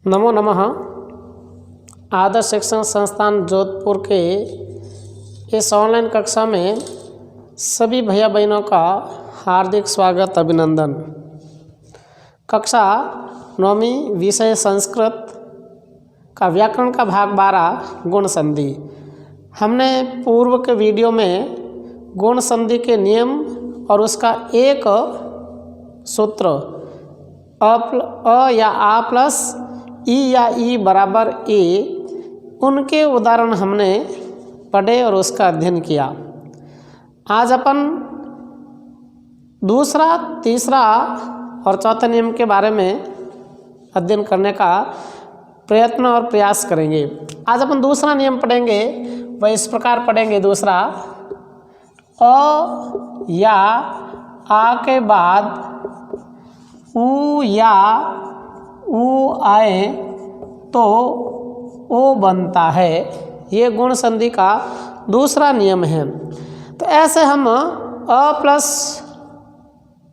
नमो नमः। आदर्श शिक्षण संस्थान जोधपुर के इस ऑनलाइन कक्षा में सभी भैया बहनों का हार्दिक स्वागत अभिनंदन। कक्षा 9वीं विषय संस्कृत का व्याकरण का भाग 12 गुण संधि। हमने पूर्व के वीडियो में गुण संधि के नियम और उसका एक सूत्र अ या आ प्लस ई या ई बराबर ए, उनके उदाहरण हमने पढ़े और उसका अध्ययन किया। आज अपन दूसरा, तीसरा और चौथा नियम के बारे में अध्ययन करने का प्रयत्न और प्रयास करेंगे। आज अपन दूसरा नियम पढ़ेंगे, वह इस प्रकार पढ़ेंगे। दूसरा, अ या आ के बाद उ या उ आए तो ओ बनता है। ये गुण संधि का दूसरा नियम है। तो ऐसे हम अ प्लस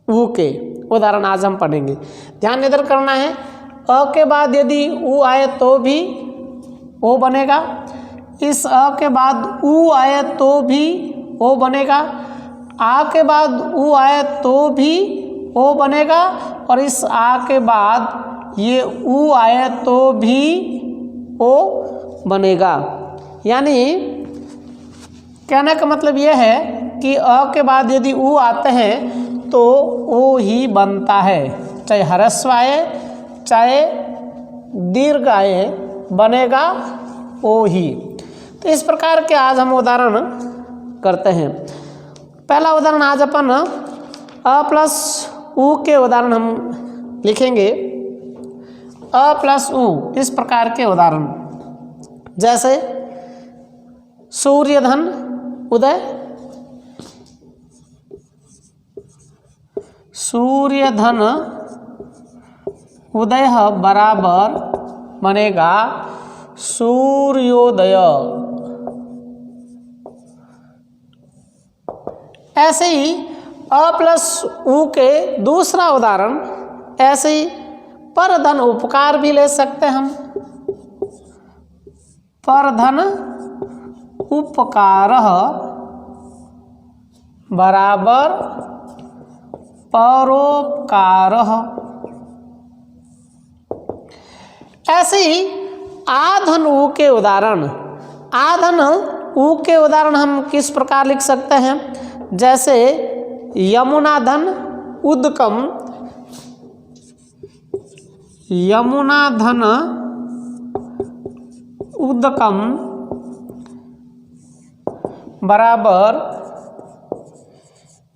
उ के उदाहरण आज हम पढ़ेंगे। ध्यान इधर करना है। अ के बाद यदि उ आए तो भी ओ बनेगा। इस अ के बाद उ आए तो भी ओ बनेगा। आ के बाद उ आए तो भी ओ बनेगा। और इस आ के बाद ये उ आए तो भी ओ बनेगा। यानी कहने का मतलब यह है कि अ के बाद यदि उ आते हैं तो ओ ही बनता है, चाहे ह्रस्व आए चाहे दीर्घ आए, बनेगा ओ ही। तो इस प्रकार के आज हम उदाहरण करते हैं। पहला उदाहरण आज अपन अ प्लस उ के उदाहरण हम लिखेंगे। अ प्लस उ, इस प्रकार के उदाहरण जैसे सूर्यधन उदय, सूर्यधन उदय बराबर बनेगा सूर्योदय। ऐसे ही अ प्लस उ के दूसरा उदाहरण, ऐसे ही परधन उपकार भी ले सकते हैं हम। परधन उपकार बराबर परोपकार। ऐसे ही आधन उ के उदाहरण, आधन उ के उदाहरण हम किस प्रकार लिख सकते हैं? जैसे यमुनाधन उदकम, यमुनाधन उदकम बराबर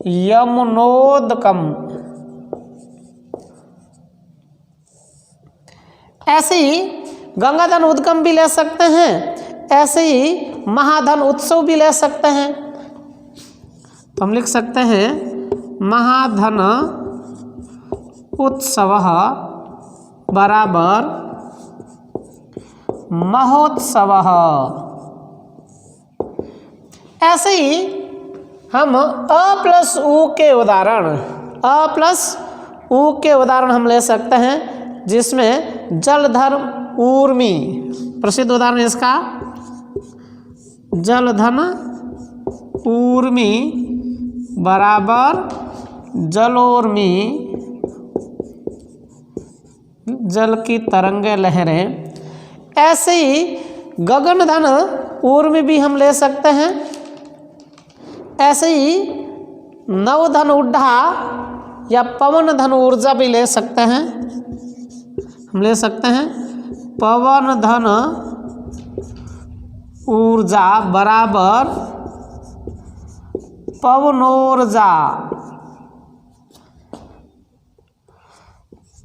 यमुनोदकम। ऐसे ही गंगाधन उद्गम भी ले सकते हैं। ऐसे ही महाधन उत्सव भी ले सकते हैं। तो हम लिख सकते हैं महाधन उत्सव बराबर महोत्सव। ऐसे ही हम अ प्लस उ के उदाहरण, अ प्लस उ के उदाहरण हम ले सकते हैं, जिसमें जलधर ऊर्मी, प्रसिद्ध उदाहरण इसका जलधन ऊर्मी बराबर जलोर्मी, जल की तरंगे लहरें। ऐसे ही गगनधन ऊर्मी भी हम ले सकते हैं। ऐसे ही नवधन उड्ढा या पवन धन ऊर्जा भी ले सकते हैं। हम ले सकते हैं पवन धन ऊर्जा बराबर पवनोर्जा,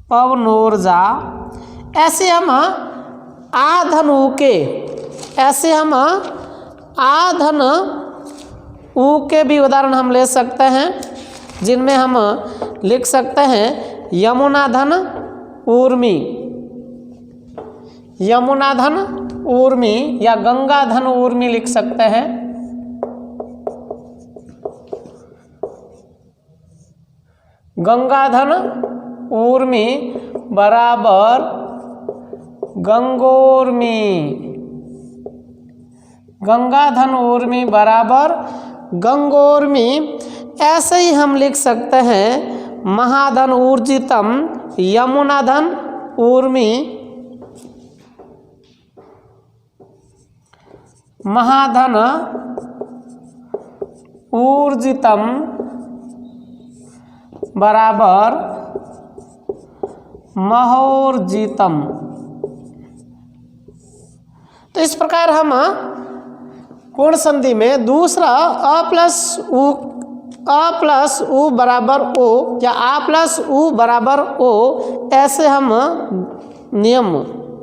पवनोर्जा। ऐसे हम आधन उ के, ऐसे हम आधन उ के भी उदाहरण हम ले सकते हैं, जिनमें हम लिख सकते हैं यमुनाधन ऊर्मी, यमुनाधन ऊर्मी या गंगाधन ऊर्मी लिख सकते हैं। गंगाधन ऊर्मी बराबर गंगोर्मी, गंगा धन ऊर्मी बराबर गंगोर्मी। ऐसे ही हम लिख सकते हैं महाधन ऊर्जितम यमुना धन ऊर्मी, महाधन ऊर्जितम बराबर महोर्जितम। तो इस प्रकार हम पूर्ण संधि में दूसरा अ प्लस उ बराबर ओ या आ प्लस उ बराबर ओ, ऐसे हम नियम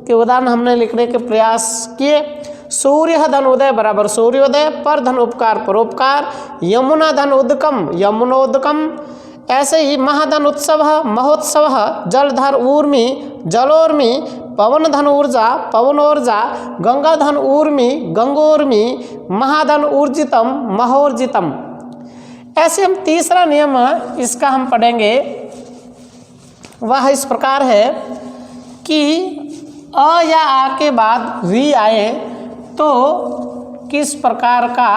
के उदाहरण हमने लिखने के प्रयास किए। सूर्य धन उदय बराबर सूर्योदय, पर धन उपकार परोपकार, यमुना धन उदकम यमुनोदकम। ऐसे ही महाधन उत्सव महोत्सव, जलधर ऊर्मी जलोर्मी, पवन धन ऊर्जा पवनोर्जा, गंगा धन ऊर्मी गंगोर्मी, महाधन ऊर्जितम महोर्जितम। ऐसे हम तीसरा नियम इसका हम पढ़ेंगे, वह इस प्रकार है कि अ या आ के बाद री आए तो किस प्रकार का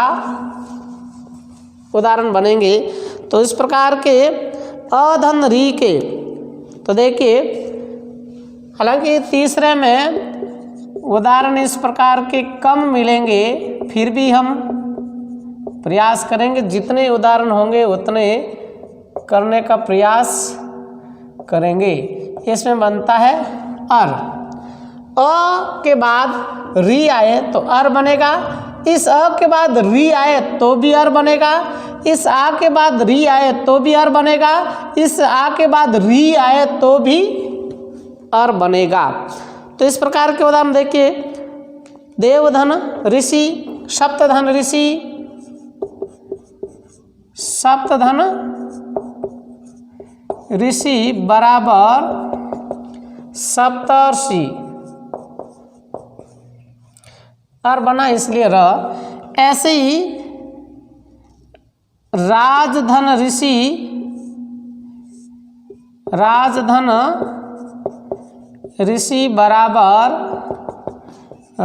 उदाहरण बनेंगे। तो इस प्रकार के अधन री के, तो देखिए हालांकि तीसरे में उदाहरण इस प्रकार के कम मिलेंगे, फिर भी हम प्रयास करेंगे, जितने उदाहरण होंगे उतने करने का प्रयास करेंगे। इसमें बनता है अर, अ के बाद री आए तो अर बनेगा, इस अ के बाद री आए तो भी अर बनेगा, इस आ के बाद री आए तो भी अर बनेगा, इस आ के बाद री आए तो भी अर बनेगा। तो इस प्रकार के उदाहरण देखिए, देवधन ऋषि, सप्तधन ऋषि, सप्तधन ऋषि बराबर सप्तर्षि, अर बना इसलिए र। ऐसे ही राजधन ऋषि, राजधन ऋषि बराबर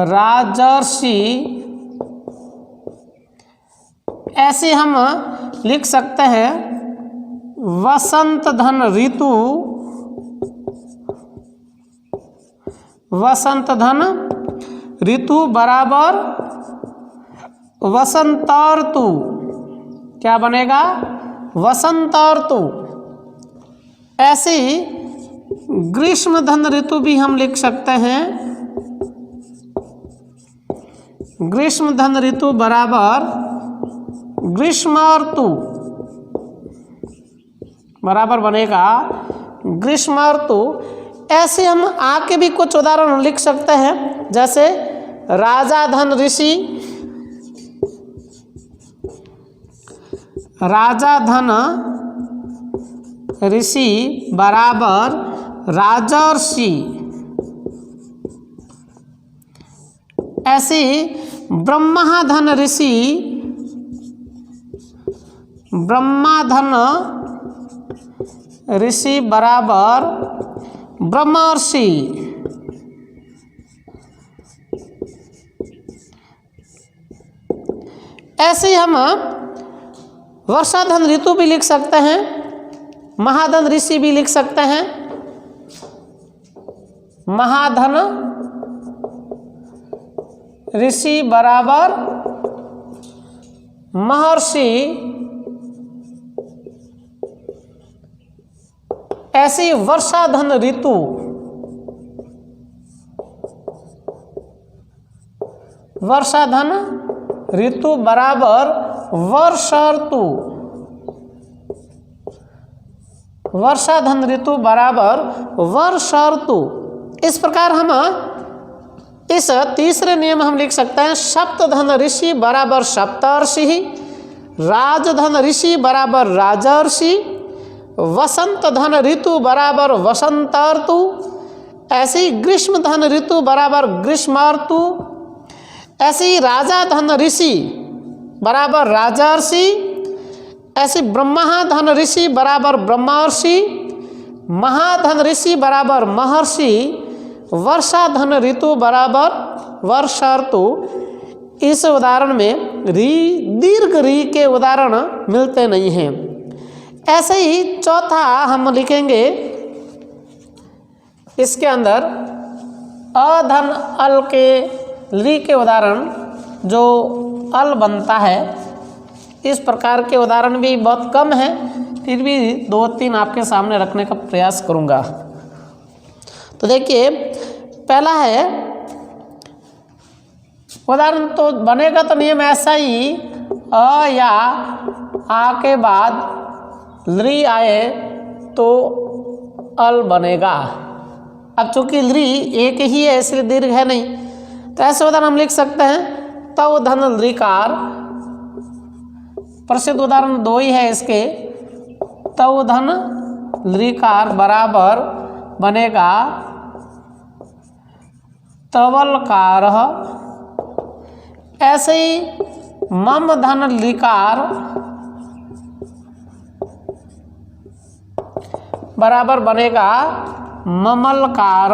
राजर्षि। ऐसे हम लिख सकते हैं वसंत धन ऋतु, वसंत धन ऋतु बराबर वसंतार्तु। क्या बनेगा? वसंतार्तु। ऐसे ही ग्रीष्म धन ऋतु भी हम लिख सकते हैं, ग्रीष्म धन ऋतु बराबर ग्रीष्मार्तु, बराबर बनेगा ग्रीष्मार्तु। ऐसे हम आके भी कुछ उदाहरण लिख सकते हैं, जैसे राजा धन ऋषि, राजा धन ऋषि बराबर राजर्षि। ऐसे ब्रह्मा धन ऋषि, ब्रह्मा धन ऋषि बराबर ब्रह्मर्षि। ऐसे ही हम वर्षाधन ऋतु भी लिख सकते हैं, महाधन ऋषि भी लिख सकते हैं। महाधन ऋषि बराबर महर्षि। ऐसी वर्षाधन ऋतु, वर्षाधन ऋतु बराबर वर्षर्तु, वर्षाधन ऋतु बराबर वर्षर्तु। इस प्रकार हम इस तीसरे नियम हम लिख सकते हैं, सप्तधन ऋषि बराबर सप्तर्षि, राजधन ऋषि बराबर राजर्षि, वसंत धन ऋतु बराबर वसंतार्तु। ऐसी ग्रीष्म धन ऋतु बराबर ग्रीष्मार्तु। ऐसी राजा धन ऋषि बराबर राजर्षि। ऐसी ब्रह्मा धन ऋषि बराबर ब्रह्मर्षि, महाधन ऋषि बराबर महर्षि, वर्षा धन ऋतु बराबर वर्षा ऋतु। इस उदाहरण में री दीर्घ री के उदाहरण मिलते नहीं हैं। ऐसे ही चौथा हम लिखेंगे इसके अंदर अधन अल के री के उदाहरण जो अल बनता है। इस प्रकार के उदाहरण भी बहुत कम हैं, फिर भी 2-3 आपके सामने रखने का प्रयास करूँगा। तो देखिए पहला है उदाहरण तो बनेगा तो नियम ऐसा ही, अ या आ के बाद लृ आए तो अल बनेगा। अब चूंकि लृ एक ही है इसलिए दीर्घ है नहीं, तो ऐसे उदाहरण हम लिख सकते हैं तव धन लृकार। प्रसिद्ध उदाहरण 2 ही है इसके। तव धन लृकार बराबर बनेगा तवलकार। ऐसे ही मम धन लिकार बराबर बनेगा ममलकार।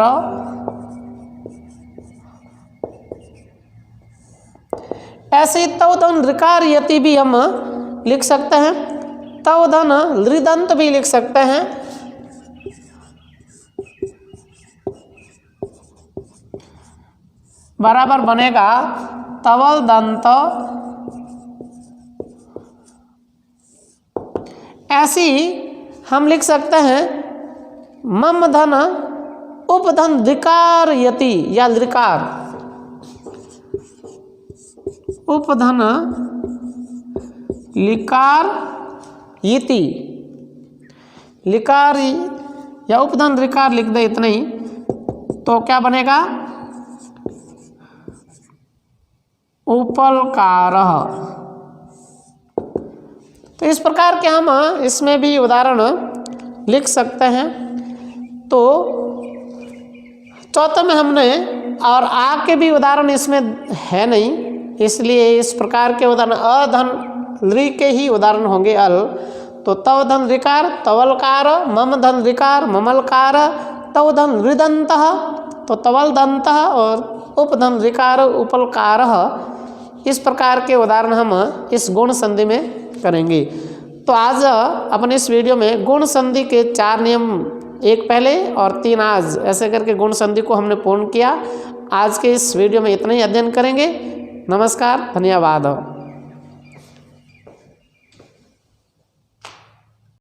ऐसे ही तव धन ऋकार यति भी हम लिख सकते हैं, तव धन लृदंत भी लिख सकते हैं। बराबर बनेगा तवल दंत। ऐसी हम लिख सकते हैं मम धन उपधन ऋकार यति या लृकार, उपधन लिकार यति, लिकार या उपधन ऋकार लिख दे इतना ही, तो क्या बनेगा उपलकार। तो इस प्रकार के हम इसमें भी उदाहरण लिख सकते हैं। तो चौथे में हमने और आ के भी उदाहरण इसमें है नहीं, इसलिए इस प्रकार के उदाहरण अधन लृ के ही उदाहरण होंगे अल। तो तव धन ऋकार तवलकार, मम धन ऋकार ममलकार, तव धन लृदंत तो तवल दंत और उपधन ऋकार उपलकार। इस प्रकार के उदाहरण हम इस गुण संधि में करेंगे। तो आज अपने इस वीडियो में गुण संधि के 4 नियम, 1 पहले और 3 आज, ऐसे करके गुण संधि को हमने पूर्ण किया। आज के इस वीडियो में इतना ही अध्ययन करेंगे। नमस्कार, धन्यवाद।